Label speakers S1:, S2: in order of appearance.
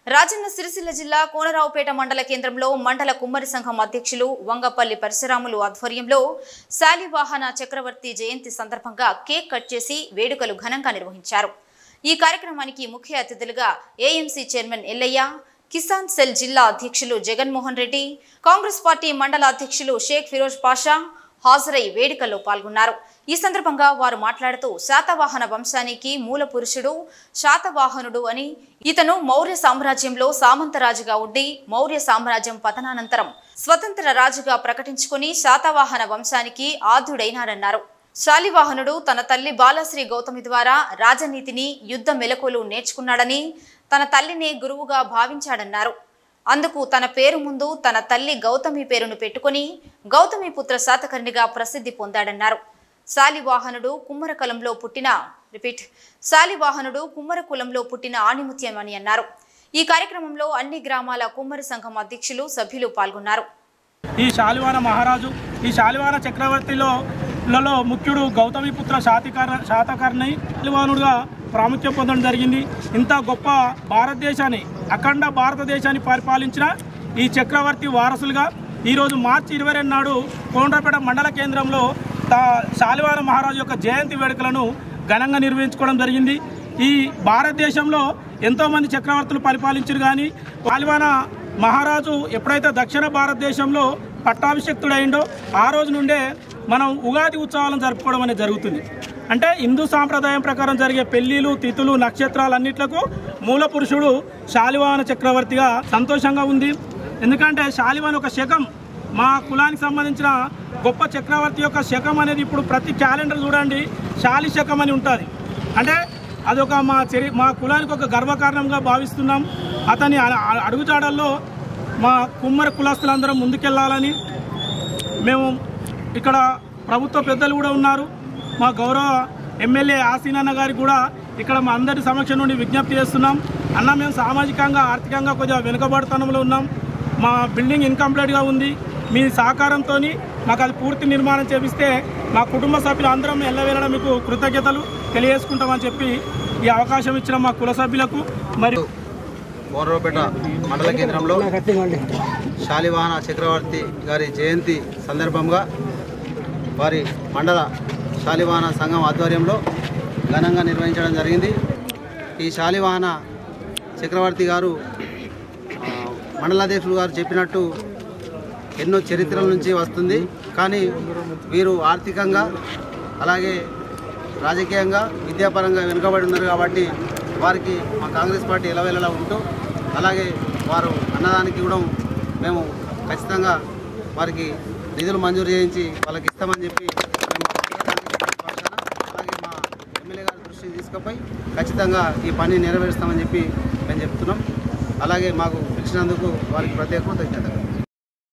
S1: రాజన్న సిరిసిల్ల జిల్లా కోనరావుపేట మండల కేంద్రంలో మండల కుమ్మరి సంఘం అధ్యక్షులు వంగపల్లి పరశురాములు ఆధ్వర్యంలో శాలివాహన చక్రవర్తి జయంతి సందర్భంగా కేక్ కట్ చేసి వేడుకలు ఘనంగా నిర్వహించారు. ఈ కార్యక్రమానికి ముఖ్య అతిథులుగా AMC chairman Yellaiah, Kisan cell జిల్లా అధ్యక్షులు జగన్మోహన్ రెడ్డి, కాంగ్రెస్ పార్టీ మండల అధ్యక్షులు షేక్ ఫిరోజ్ పాషా హాజరై వేడుకల్లో పాల్గొన్నారు. ఈ సందర్భంగా వారు మాట్లాడుతూ శాతవాహన వంశానికి మూల పురుషుడు శాతవాహనుడు అని, ఇతను మౌర్య సామ్రాజ్యంలో సామంతరాజుగా ఉండి మౌర్య సామ్రాజ్యం పతనానంతరం స్వతంత్ర రాజుగా ప్రకటించుకుని శాతవాహన వంశానికి ఆద్యుడైనాడన్నారు. శాలివాహనుడు తన తల్లి బాలశ్రీ గౌతమి ద్వారా రాజనీతిని, యుద్ధ మెలకువలు నేర్చుకున్నాడని, తన తల్లిని గురువుగా భావించాడన్నారు. అందుకు తన పేరు ముందు తన తల్లి గౌతమి పేరును పెట్టుకుని గౌతమి పుత్ర శాతకర్ణిగా ప్రసిద్ధి పొందాడన్నారు. శాలివాహనుడు కుమ్మర కులంలో పుట్టిన ఆణిముత్యం అని అన్నారు. ఈ కార్యక్రమంలో అన్ని గ్రామాల కుమ్మరి సంఘం అధ్యక్షులు, సభ్యులు పాల్గొన్నారు.
S2: ఈ శాలివాహన చక్రవర్తిలో ముఖ్యుడు గౌతమిపుత్ర శాతకర్ణి శాలివాహనుడుగా ప్రాముఖ్యం పొందడం జరిగింది. ఇంత గొప్ప భారతదేశాన్ని, అఖండ భారతదేశాన్ని పరిపాలించిన ఈ చక్రవర్తి వారసులుగా ఈరోజు మార్చి 22 నాడు కోనరావుపేట మండల కేంద్రంలో శాలివాహన మహారాజు యొక్క జయంతి వేడుకలను ఘనంగా నిర్వహించుకోవడం జరిగింది. ఈ భారతదేశంలో ఎంతోమంది చక్రవర్తులు పరిపాలించారు, కానీ శాలివాహన మహారాజు ఎప్పుడైతే దక్షిణ భారతదేశంలో పట్టాభిషిక్తుడైండో ఆ రోజు నుండే మనం ఉగాది ఉత్సవాలను జరుపుకోవడం అనేది జరుగుతుంది. అంటే హిందూ సాంప్రదాయం ప్రకారం జరిగే పెళ్లిళ్ళు, తిథులు, నక్షత్రాలన్నిట్లకు మూల పురుషుడు శాలివాహన చక్రవర్తిగా సంతోషంగా ఉంది. ఎందుకంటే శాలివాహన ఒక శకం, మా కులానికి సంబంధించిన గొప్ప చక్రవర్తి యొక్క శకం అనేది ఇప్పుడు ప్రతి క్యాలెండర్ చూడండి శాలి శకం అని ఉంటుంది. అంటే అదొక మా కులానికి ఒక గర్వకారణంగా భావిస్తున్నాం. అతని అడుగుజాడల్లో మా కుమ్మరి కులస్తులందరం ముందుకెళ్లాలని మేము ఇక్కడ ప్రభుత్వ పెద్దలు కూడా ఉన్నారు. మా గౌరవ ఎమ్మెల్యే ఆసీనన్న గారికి కూడా ఇక్కడ మా అందరి సమక్షం నుండి విజ్ఞప్తి చేస్తున్నాం. అన్న, మేము సామాజికంగా, ఆర్థికంగా కొద్దిగా వెనుకబడుతనంలో ఉన్నాం. మా బిల్డింగ్ ఇన్కంప్లీట్గా ఉంది. మీ సహకారంతో మాకు అది పూర్తి నిర్మాణం చేపిస్తే మా కుటుంబ సభ్యులు అందరం ఎల్లవేళ మీకు కృతజ్ఞతలు తెలియజేసుకుంటామని చెప్పి ఈ అవకాశం ఇచ్చిన మా కుల సభ్యులకు మరియు
S3: కోనరావుపేట మండల కేంద్రంలో శాలివాహన చక్రవర్తి గారి జయంతి సందర్భంగా వారి మండల శాలివాహన సంఘం ఆధ్వర్యంలో ఘనంగా నిర్వహించడం జరిగింది. ఈ శాలివాహన చక్రవర్తి గారు మండలాధ్యక్షులు గారు చెప్పినట్టు ఎన్నో చరిత్రల నుంచి వస్తుంది. కానీ వీరు ఆర్థికంగా, అలాగే రాజకీయంగా, విద్యాపరంగా వెనుకబడి ఉన్నారు. కాబట్టి వారికి మా కాంగ్రెస్ పార్టీ ఎలవేళలా ఉంటూ, అలాగే వారు అన్నదానికి కూడా మేము ఖచ్చితంగా వారికి నిధులు మంజూరు చేయించి వాళ్ళకి ఇస్తామని చెప్పి మేము అలాగే మా ఎమ్మెల్యే గారి దృష్టికి తీసుకుపోయి ఖచ్చితంగా ఈ పని నెరవేరుస్తామని చెప్పి మేము చెప్తున్నాం. అలాగే మాకు పిలిచినందుకు వారికి ప్రత్యేక కృతజ్ఞతలు.